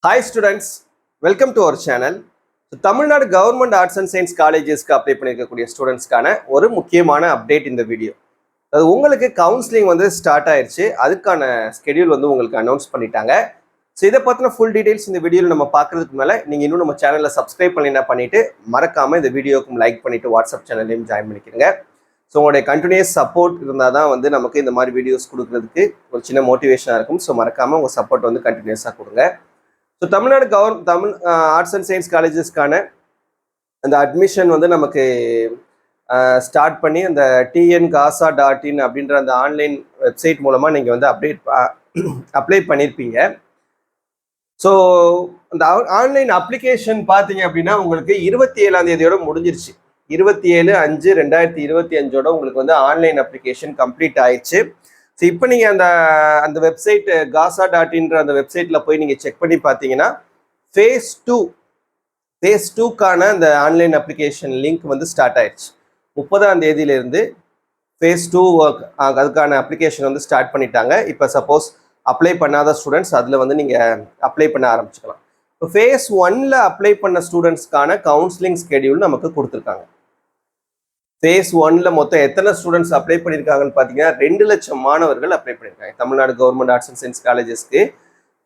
Hi students, welcome to our channel. Tamil Nadu government arts and science காலேஜஸ்க்கு apply பண்ணியிருக்கக்கூடிய ஸ்டூடெண்ட்ஸ்க்கான ஒரு முக்கியமான அப்டேட் இந்த வீடியோ. அது உங்களுக்கு கவுன்சிலிங் வந்து ஸ்டார்ட் ஆயிடுச்சு. அதுக்கான ஸ்கெடியூல் வந்து உங்களுக்கு அனௌன்ஸ் பண்ணிட்டாங்க. ஸோ இதை பற்றின ஃபுல் டீடைல்ஸ் இந்த வீடியோவில் நம்ம பார்க்கறதுக்கு மேலே நீங்கள் இன்னும் நம்ம சேனலில் சப்ஸ்கிரைப் பண்ணிட்டு மறக்காமல் இந்த வீடியோக்கும் லைக் பண்ணிவிட்டு வாட்ஸ்அப் சேனல்லையும் ஜாயின் பண்ணிக்கிறங்க. ஸோ உங்களுடைய கண்டினியூஸ் சப்போர்ட் இருந்தால் தான் வந்து நமக்கு இந்த மாதிரி வீடியோஸ் கொடுக்குறதுக்கு ஒரு சின்ன மோட்டிவேஷனாக இருக்கும். ஸோ மறக்காமல் உங்கள் சப்போர்ட் வந்து கண்டினியூஸாக கொடுங்க. So Tamil Nadu Tamil arts and science காலேஜஸ்க்கான அந்த அட்மிஷன் வந்து நமக்கு ஸ்டார்ட் பண்ணி அந்த tngasa.in அப்படின்ற அந்த ஆன்லைன் வெப்சைட் மூலமாக நீங்கள் வந்து அப்ளை பண்ணியிருப்பீங்க. ஸோ அந்த ஆன்லைன் அப்ளிகேஷன் பார்த்தீங்க அப்படின்னா உங்களுக்கு 27ஆம் தேதியோட முடிஞ்சிருச்சு. 27/5/2025 உங்களுக்கு வந்து ஆன்லைன் அப்ளிகேஷன் கம்ப்ளீட் ஆயிடுச்சு. ஸோ இப்போ நீங்கள் அந்த வெப்சைட் gasa.inன்ற அந்த வெப்சைட்டில் போய் நீங்கள் செக் பண்ணி பார்த்தீங்கன்னா ஃபேஸ் டூக்கான அந்த ஆன்லைன் அப்ளிகேஷன் லிங்க் வந்து ஸ்டார்ட் ஆயிடுச்சு. 30ஆம் தேதியிலேருந்து ஃபேஸ் 2 ஒர்க் அதுக்கான அப்ளிகேஷன் வந்து ஸ்டார்ட் பண்ணிட்டாங்க. இப்போ சப்போஸ் அப்ளை பண்ணாத ஸ்டூடெண்ட்ஸ் அதில் வந்து நீங்கள் அப்ளை பண்ண ஆரம்பிச்சுக்கலாம். இப்போ ஃபேஸ் 1ல் அப்ளை பண்ண ஸ்டூடெண்ட்ஸ்க்கான கவுன்சிலிங் ஸ்கெடியூல் நமக்கு கொடுத்துருக்காங்க. ஃபேஸ் 1ல் மொத்தம் எத்தனை ஸ்டூடெண்ட்ஸ் அப்ளை பண்ணியிருக்காங்கன்னு பார்த்தீங்கன்னா 2 லட்சம் மாணவர்கள் அப்ளை பண்ணியிருக்காங்க. Tamil Nadu government arts and science காலேஜஸ்க்கு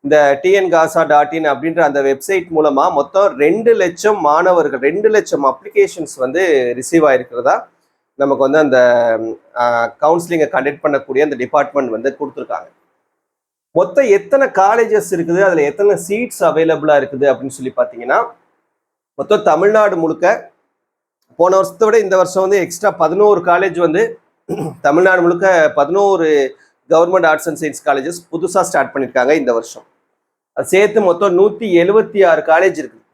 இந்த tngasa.in அப்படின்ற அந்த வெப்சைட் மூலமாக மொத்தம் 2 லட்சம் மாணவர்கள் 2 லட்சம் அப்ளிகேஷன்ஸ் வந்து ரிசீவ் ஆகிருக்கிறதா நமக்கு வந்து அந்த கவுன்சிலிங்கை கண்டக்ட் பண்ணக்கூடிய அந்த டிபார்ட்மெண்ட் வந்து கொடுத்துருக்காங்க. மொத்தம் எத்தனை காலேஜஸ் இருக்குது, அதில் எத்தனை சீட்ஸ் அவைலபிளாக இருக்குது அப்படின்னு சொல்லி பார்த்தீங்கன்னா மொத்தம் தமிழ்நாடு முழுக்க போன வருஷத்தை விட இந்த வருஷம் வந்து எக்ஸ்ட்ரா 11 காலேஜ் வந்து தமிழ்நாடு முழுக்க 11 government arts and science colleges புதுசாக ஸ்டார்ட் பண்ணியிருக்காங்க இந்த வருஷம். அது சேர்த்து மொத்தம் 176 காலேஜ் இருக்குது.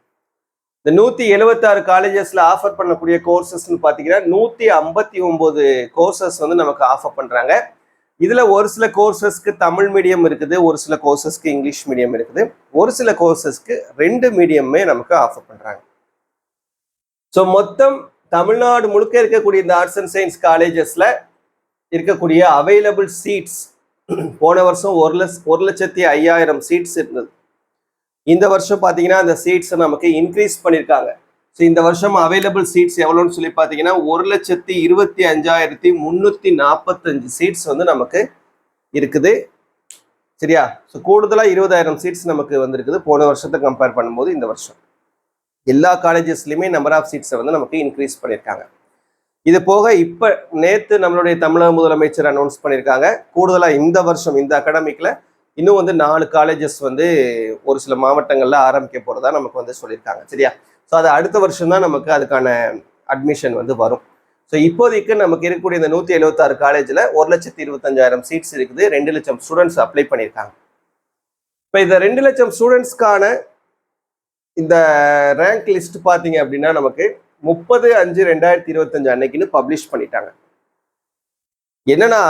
இந்த 176 காலேஜஸில் ஆஃபர் பண்ணக்கூடிய கோர்சஸ்ன்னு பார்த்தீங்கன்னா 159 கோர்சஸ் வந்து நமக்கு ஆஃபர் பண்ணுறாங்க. இதில் ஒரு சில கோர்சஸ்க்கு தமிழ் மீடியம் இருக்குது, ஒரு சில கோர்சஸ்க்கு இங்கிலீஷ் மீடியம் இருக்குது, ஒரு சில கோர்சஸ்க்கு 2 மீடியமே நமக்கு ஆஃபர் பண்ணுறாங்க. ஸோ மொத்தம் தமிழ்நாடு முழுக்க இருக்கக்கூடிய இந்த ஆர்ட்ஸ் அண்ட் சயின்ஸ் காலேஜஸில் இருக்கக்கூடிய அவைலபிள் சீட்ஸ் போன வருஷம் 1,05,000 சீட்ஸ் இருந்தது. இந்த வருஷம் பார்த்தீங்கன்னா அந்த சீட்ஸை நமக்கு இன்க்ரீஸ் பண்ணியிருக்காங்க. ஸோ இந்த வருஷம் அவைலபிள் சீட்ஸ் எவ்வளோன்னு சொல்லி பார்த்தீங்கன்னா 1,25,345 சீட்ஸ் வந்து நமக்கு இருக்குது. சரியா? ஸோ கூடுதலாக 20,000 சீட்ஸ் நமக்கு வந்திருக்குது போன வருஷத்தை கம்பேர் பண்ணும்போது. இந்த வருஷம் எல்லா காலேஜஸ்லையுமே நம்பர் ஆஃப் சீட்ஸை வந்து நமக்கு இன்க்ரீஸ் பண்ணியிருக்காங்க. இது போக இப்போ நேற்று நம்மளுடைய தமிழக முதலமைச்சர் அனௌன்ஸ் பண்ணியிருக்காங்க கூடுதலாக இந்த வருஷம் இந்த அகாடமிக்கில் இன்னும் வந்து 4 காலேஜஸ் வந்து ஒரு சில மாவட்டங்களில் ஆரம்பிக்க போகிறதா நமக்கு வந்து சொல்லியிருக்காங்க. சரியா? ஸோ அது அடுத்த வருஷம் தான் நமக்கு அதுக்கான அட்மிஷன் வந்து வரும். ஸோ இப்போதைக்கு நமக்கு இருக்கக்கூடிய இந்த 176 காலேஜில் 1,25,000 சீட்ஸ் இருக்குது. 2 லட்சம் ஸ்டூடெண்ட்ஸ் அப்ளை பண்ணியிருக்காங்க. இப்போ இந்த 2 லட்சம் ஸ்டூடெண்ட்ஸ்க்கான இந்த ரேங்க் லிஸ்ட் பார்த்தீங்க அப்படின்னா நமக்கு 30/5/2025 அன்னைக்குன்னு பப்ளிஷ் பண்ணிட்டாங்க. என்னன்னா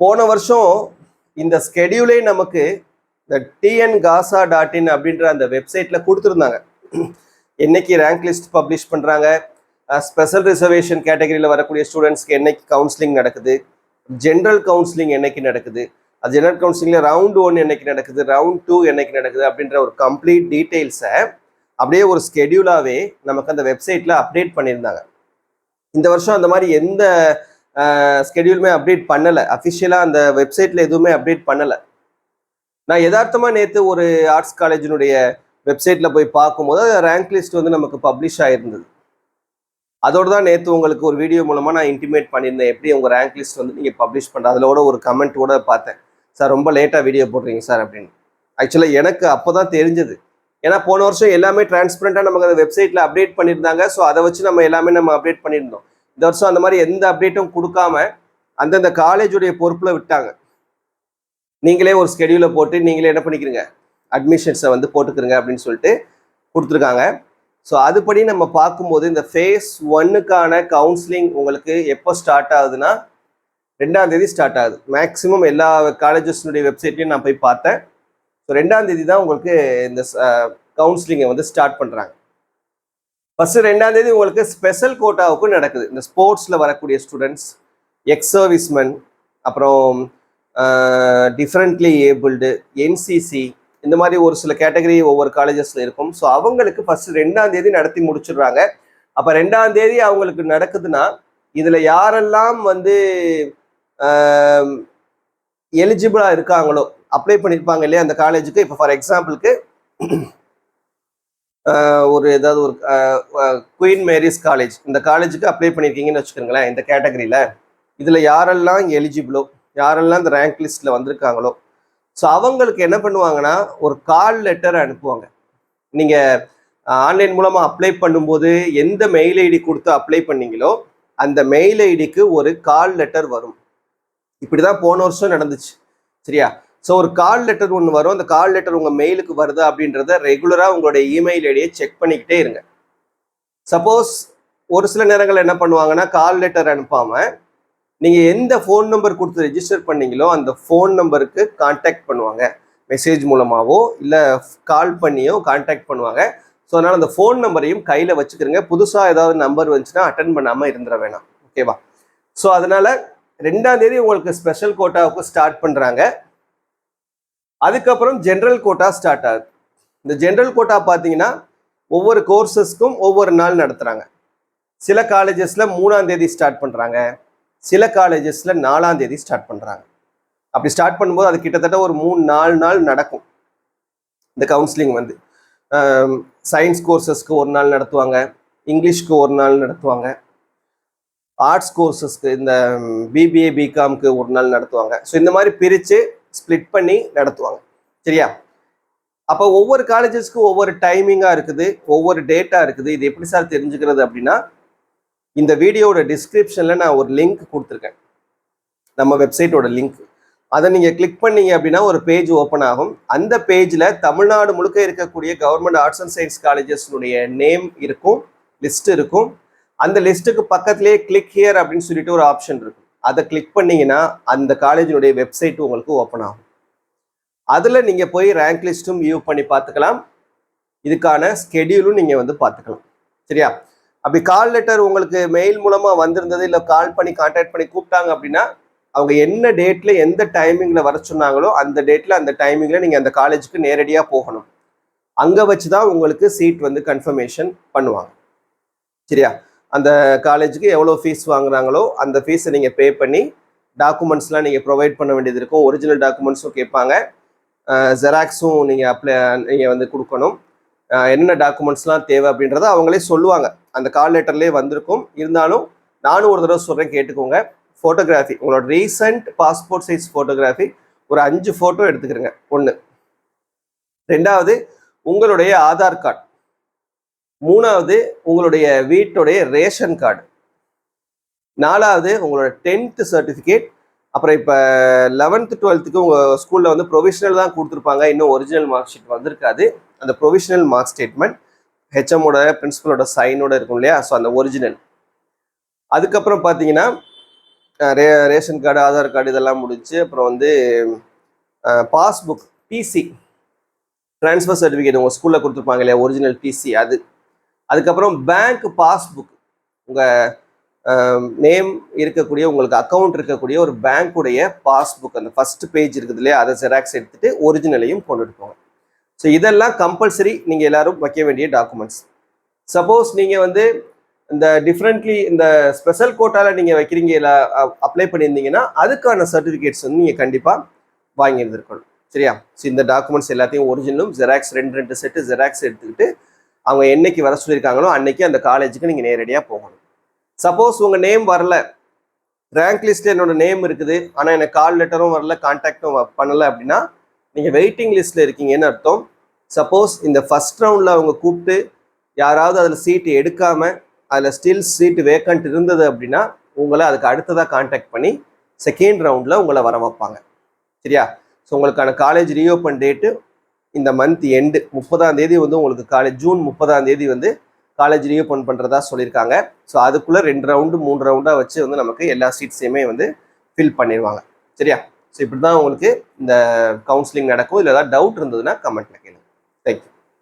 போன வருஷம் இந்த ஸ்கெடியூலே நமக்கு இந்த tngasa.in அப்படின்ற அந்த வெப்சைட்ல கொடுத்துருந்தாங்க. என்னைக்கு ரேங்க் லிஸ்ட் பப்ளிஷ் பண்றாங்க, ஸ்பெஷல் ரிசர்வேஷன் கேட்டகரியில் வரக்கூடிய ஸ்டூடெண்ட்ஸ்க்கு என்னைக்கு கவுன்சிலிங் நடக்குது, ஜென்ரல் கவுன்சிலிங் என்னைக்கு நடக்குது, அது ஜெனரல் கவுன்சிலிங்கில் ரவுண்ட் 1 என்னைக்கு நடக்குது, ரவுண்ட் 2 என்னைக்கு நடக்குது அப்படின்ற ஒரு கம்ப்ளீட் டீட்டெயில்ஸை அப்படியே ஒரு ஸ்கெடியூலாகவே நமக்கு அந்த வெப்சைட்டில் அப்டேட் பண்ணியிருந்தாங்க. இந்த வருஷம் அந்த மாதிரி எந்த ஸ்கெடியூலுமே அப்டேட் பண்ணலை. அஃபிஷியலாக அந்த வெப்சைட்டில் எதுவுமே அப்டேட் பண்ணலை. நான் யதார்த்தமாக நேற்று ஒரு ஆர்ட்ஸ் காலேஜினுடைய வெப்சைட்டில் போய் பார்க்கும்போது ரேங்க் லிஸ்ட் வந்து நமக்கு பப்ளிஷ் ஆகிருந்தது. அதோடு தான் நேற்று உங்களுக்கு ஒரு வீடியோ மூலமாக நான் இன்டிமேட் பண்ணியிருந்தேன் எப்படி உங்கள் ரேங்க் லிஸ்ட் வந்து நீங்கள் பப்ளிஷ் பண்ணுற. அதிலோட ஒரு கமெண்ட் கூட பார்த்தேன், சார் ரொம்ப லேட்டாக வீடியோ போடுறீங்க சார் அப்படின்னு. ஆக்சுவலாக எனக்கு அப்போ தான் தெரிஞ்சது. ஏன்னா போன வருஷம் எல்லாமே டிரான்ஸ்பரண்டாக நமக்கு அந்த வெப்சைட்டில் அப்டேட் பண்ணியிருந்தாங்க. ஸோ அதை வச்சு நம்ம எல்லாமே அப்டேட் பண்ணியிருந்தோம். இந்த வருஷம் அந்த மாதிரி எந்த அப்டேட்டும் கொடுக்காம அந்தந்த காலேஜுடைய பொறுப்பில் விட்டாங்க. நீங்களே ஒரு ஸ்கெடியூலை போட்டு நீங்களே என்ன பண்ணிக்கிறீங்க, அட்மிஷன்ஸை வந்து போட்டுக்கிறங்க அப்படின்னு சொல்லிட்டு கொடுத்துருக்காங்க. ஸோ அதுபடி நம்ம பார்க்கும்போது இந்த ஃபேஸ் 1க்கான கவுன்சிலிங் உங்களுக்கு எப்போ ஸ்டார்ட் ஆகுதுன்னா 2ஆம் தேதி ஸ்டார்ட் ஆகுது. மேக்ஸிமம் எல்லா காலேஜஸ்னுடைய வெப்சைட்லையும் நான் போய் பார்த்தேன். ஸோ 2ஆம் தேதி தான் உங்களுக்கு இந்த கவுன்சிலிங்கை வந்து ஸ்டார்ட் பண்ணுறாங்க. ஃபஸ்ட்டு 2ஆம் தேதி உங்களுக்கு ஸ்பெஷல் கோட்டாவுக்கும் நடக்குது. இந்த ஸ்போர்ட்ஸில் வரக்கூடிய ஸ்டூடெண்ட்ஸ், எக்ஸ் சர்வீஸ்மென், அப்புறம் டிஃப்ரெண்ட்லி ஏபிள்டு, என்சிசி, இந்த மாதிரி ஒரு சில கேட்டகரி ஒவ்வொரு காலேஜஸ்ல இருக்கும். ஸோ அவங்களுக்கு ஃபர்ஸ்ட் 2ஆம் தேதி நடத்தி முடிச்சிடுறாங்க. அப்ப 2ஆம் தேதி அவங்களுக்கு நடக்குதுன்னா இதுல யாரெல்லாம் வந்து எலிஜிபிளா இருக்காங்களோ, அப்ளை பண்ணியிருப்பாங்க இல்லையா அந்த காலேஜுக்கு. இப்போ ஃபார் எக்ஸாம்பிளுக்கு ஒரு ஏதாவது ஒரு குயின் மேரிஸ் காலேஜ், இந்த காலேஜுக்கு அப்ளை பண்ணியிருக்கீங்கன்னு வச்சுக்கோங்களேன். இந்த கேட்டகரியில இதுல யாரெல்லாம் எலிஜிபிளோ, யாரெல்லாம் இந்த ரேங்க் லிஸ்ட்ல வந்திருக்காங்களோ, ஸோ அவங்களுக்கு என்ன பண்ணுவாங்கன்னா ஒரு கால் லெட்டர் அனுப்புவாங்க. நீங்க ஆன்லைன் மூலமா அப்ளை பண்ணும்போது எந்த மெயில் ஐடி கொடுத்து அப்ளை பண்ணீங்களோ அந்த மெயில் ஐடிக்கு ஒரு கால் லெட்டர் வரும். இப்படிதான் போன வருஷம் நடந்துச்சு. சரியா? ஸோ ஒரு கால் லெட்டர் ஒன்று வரும். அந்த கால் லெட்டர் உங்கள் மெயிலுக்கு வருதா அப்படின்றத ரெகுலராக உங்களுடைய இமெயில் ஐடியை செக் பண்ணிக்கிட்டே இருங்க. சப்போஸ் ஒரு சில நேரங்கள் என்ன பண்ணுவாங்கன்னா கால் லெட்டர் அனுப்பாமல் நீங்கள் எந்த ஃபோன் நம்பர் கொடுத்து ரெஜிஸ்டர் பண்ணீங்களோ அந்த ஃபோன் நம்பருக்கு கான்டாக்ட் பண்ணுவாங்க. மெசேஜ் மூலமாகவோ இல்லை கால் பண்ணியோ கான்டாக்ட் பண்ணுவாங்க. ஸோ அதனால் அந்த ஃபோன் நம்பரையும் கையில் வச்சுக்கிறங்க. புதுசாக ஏதாவது நம்பர் வந்துச்சுன்னா அட்டன் பண்ணாமல் இருந்துட வேணாம். ஓகேவா? ஸோ அதனால் 2ஆம் தேதி உங்களுக்கு ஸ்பெஷல் கோட்டாவுக்கு ஸ்டார்ட் பண்ணுறாங்க. அதுக்கப்புறம் ஜென்ரல் கோட்டா ஸ்டார்ட் ஆகுது. இந்த ஜென்ரல் கோட்டா பார்த்தீங்கன்னா ஒவ்வொரு கோர்சஸ்க்கும் ஒவ்வொரு நாள் நடத்துகிறாங்க. சில காலேஜஸில் 3ஆம் தேதி ஸ்டார்ட் பண்ணுறாங்க, சில காலேஜஸில் 4ஆம் தேதி ஸ்டார்ட் பண்ணுறாங்க. அப்படி ஸ்டார்ட் பண்ணும்போது அது கிட்டத்தட்ட ஒரு 3-4 நாள் நடக்கும். இந்த கவுன்சிலிங் வந்து சயின்ஸ் கோர்சஸ்க்கு ஒரு நாள் நடத்துவாங்க, இங்கிலீஷ்க்கு ஒரு நாள் நடத்துவாங்க, ஆர்ட்ஸ் கோர்சஸ்க்கு இந்த பிபிஏ பிகாம்க்கு ஒரு நாள் நடத்துவாங்க. ஸோ இந்த மாதிரி பிரித்து ஸ்ப்ளிட் பண்ணி நடத்துவாங்க. சரியா? அப்போ ஒவ்வொரு காலேஜஸ்க்கு ஒவ்வொரு டைமிங்காக இருக்குது, ஒவ்வொரு டேட்டா இருக்குது. இது எப்படி சார் தெரிஞ்சுக்கிறது அப்படின்னா, இந்த வீடியோட டிஸ்கிரிப்ஷனில் நான் ஒரு லிங்க் கொடுத்துருக்கேன், நம்ம வெப்சைட்டோட லிங்க். அதை நீங்கள் கிளிக் பண்ணீங்க அப்படின்னா ஒரு பேஜ் ஓப்பன் ஆகும். அந்த பேஜில் தமிழ்நாடு முழுக்க இருக்கக்கூடிய கவர்மெண்ட் ஆர்ட்ஸ் அண்ட் சயின்ஸ் காலேஜஸ்னுடைய நேம் இருக்கும், லிஸ்ட் இருக்கும். அந்த லிஸ்ட்டுக்கு பக்கத்துலேயே கிளிக் ஹியர் அப்படின்னு சொல்லிட்டு ஒரு ஆப்ஷன் இருக்கும். அதை கிளிக் பண்ணீங்கன்னா அந்த காலேஜினுடைய வெப்சைட் உங்களுக்கு ஓப்பன் ஆகும். அதில் நீங்கள் போய் ரேங்க் லிஸ்ட்டும் வியூ பண்ணி பார்த்துக்கலாம், இதுக்கான ஸ்கெடியூலும் நீங்கள் வந்து பார்த்துக்கலாம். சரியா? அப்படி கால் லெட்டர் உங்களுக்கு மெயில் மூலமாக வந்திருந்தது, இல்லை கால் பண்ணி கான்டாக்ட் பண்ணி கூப்பிட்டாங்க அப்படின்னா அவங்க என்ன டேட்டில் எந்த டைமிங்கில் வர சொன்னாங்களோ அந்த டேட்டில் அந்த டைமிங்கில் நீங்கள் அந்த காலேஜுக்கு நேரடியாக போகணும். அங்கே வச்சு தான் உங்களுக்கு சீட் வந்து கன்ஃபர்மேஷன் பண்ணுவாங்க. சரியா? அந்த காலேஜுக்கு எவ்வளோ ஃபீஸ் வாங்குறாங்களோ அந்த ஃபீஸை நீங்கள் பே பண்ணி டாக்குமெண்ட்ஸ்லாம் நீங்கள் ப்ரொவைட் பண்ண வேண்டியது இருக்கும். ஒரிஜினல் டாக்குமெண்ட்ஸும் கேட்பாங்க, ஜெராக்ஸும் நீங்கள் வந்து கொடுக்கணும். என்னென்ன டாக்குமெண்ட்ஸ்லாம் தேவை அப்படின்றத அவங்களே சொல்லுவாங்க, அந்த கால் லெட்டர்லேயே வந்திருக்கும். இருந்தாலும் நானும் ஒரு தடவை சொல்கிறேன், கேட்டுக்கோங்க. ஃபோட்டோகிராஃபி, உங்களோட ரீசன்ட் பாஸ்போர்ட் சைஸ் ஃபோட்டோகிராஃபி ஒரு 5 ஃபோட்டோ எடுத்துக்கிறங்க. 1. 2வது உங்களுடைய ஆதார் கார்டு. 3வது உங்களுடைய வீட்டுடைய ரேஷன் கார்டு. 4வது உங்களோட 10th சர்டிஃபிகேட். அப்புறம் இப்போ 11th 12th உங்கள் ஸ்கூலில் வந்து ப்ரொவிஷனல் தான் கொடுத்துருப்பாங்க, இன்னும் ஒரிஜினல் மார்க் ஷீட் வந்திருக்காது. அந்த ப்ரொவிஷனல் மார்க் ஸ்டேட்மெண்ட் ஹெச்எம்மோட பிரின்சிபலோட சைனோட இருக்கும் இல்லையா, ஸோ அந்த ஒரிஜினல். அதுக்கப்புறம் பார்த்தீங்கன்னா ரேஷன் கார்டு, ஆதார் கார்டு இதெல்லாம் முடிச்சு அப்புறம் வந்து பாஸ்புக், டிசி, ட்ரான்ஸ்ஃபர் சர்டிஃபிகேட் உங்கள் ஸ்கூலில் கொடுத்துருப்பாங்க இல்லையா, ஒரிஜினல் டிசி அது. அதுக்கப்புறம் பேங்க் பாஸ்புக், உங்கள் நேம் இருக்கக்கூடிய உங்களுக்கு அக்கௌண்ட் இருக்கக்கூடிய ஒரு பேங்க்குடைய பாஸ்புக், அந்த ஃபர்ஸ்ட் பேஜ் இருக்குது இல்லையா, அதை ஜெராக்ஸ் எடுத்துகிட்டு ஒரிஜினலையும் கொண்டுட்டு போங்க. ஸோ இதெல்லாம் கம்பல்சரி நீங்கள் எல்லாரும் வைக்க வேண்டிய டாக்குமெண்ட்ஸ். சப்போஸ் நீங்கள் வந்து இந்த டிஃப்ரெண்ட்லி இந்த ஸ்பெஷல் கோட்டாவில் நீங்கள் வைக்கிறீங்க, இல்லை அப்ளை பண்ணியிருந்தீங்கன்னா அதுக்கான சர்டிஃபிகேட்ஸ் வந்து நீங்கள் கண்டிப்பாக வாங்கியிருந்துருக்கணும். சரியா? ஸோ இந்த டாக்குமெண்ட்ஸ் எல்லாத்தையும் ஒரிஜினலும் ஜெராக்ஸ் 2 செட்டு ஜெராக்ஸ் எடுத்துக்கிட்டு அவங்க என்னைக்கு வர சொல்லியிருக்காங்களோ அன்னைக்கு அந்த காலேஜுக்கு நீங்கள் நேரடியாக போகணும். சப்போஸ் உங்கள் நேம் வரல, ரேங்க் லிஸ்ட்டில் என்னோட நேம் இருக்குது ஆனால் எனக்கு கால் லெட்டரும் வரல, கான்டாக்டும் பண்ணலை அப்படின்னா நீங்கள் வெயிட்டிங் லிஸ்ட்டில் இருக்கீங்கன்னு அர்த்தம். சப்போஸ் இந்த ஃபர்ஸ்ட் ரவுண்டில் அவங்க கூப்பிட்டு யாராவது அதில் சீட்டு எடுக்காமல் அதில் ஸ்டில் சீட்டு வேக்கண்ட் இருந்தது அப்படின்னா உங்களை அதுக்கு அடுத்ததாக கான்டாக்ட் பண்ணி செகண்ட் ரவுண்டில் உங்களை வர வைப்பாங்க. சரியா? ஸோ உங்களுக்கான காலேஜ் ரீஓப்பன் டேட்டு இந்த மந்த் எண்டு 30ஆம் தேதி வந்து உங்களுக்கு காலேஜ் ஜூன் 30ஆம் தேதி வந்து காலேஜ் ரீஓப்பன் பண்ணுறதா சொல்லியிருக்காங்க. ஸோ அதுக்குள்ளே 2 ரவுண்டு 3 ரவுண்டாக வச்சு வந்து நமக்கு எல்லா சீட்ஸையுமே வந்து ஃபில் பண்ணிடுவாங்க. சரியா? ஸோ இப்படி தான் உங்களுக்கு இந்த கவுன்சிலிங் நடக்கும். இல்லை ஏதாவது டவுட் இருந்ததுன்னா கமெண்ட்டில் கேளுங்க. தேங்க்யூ.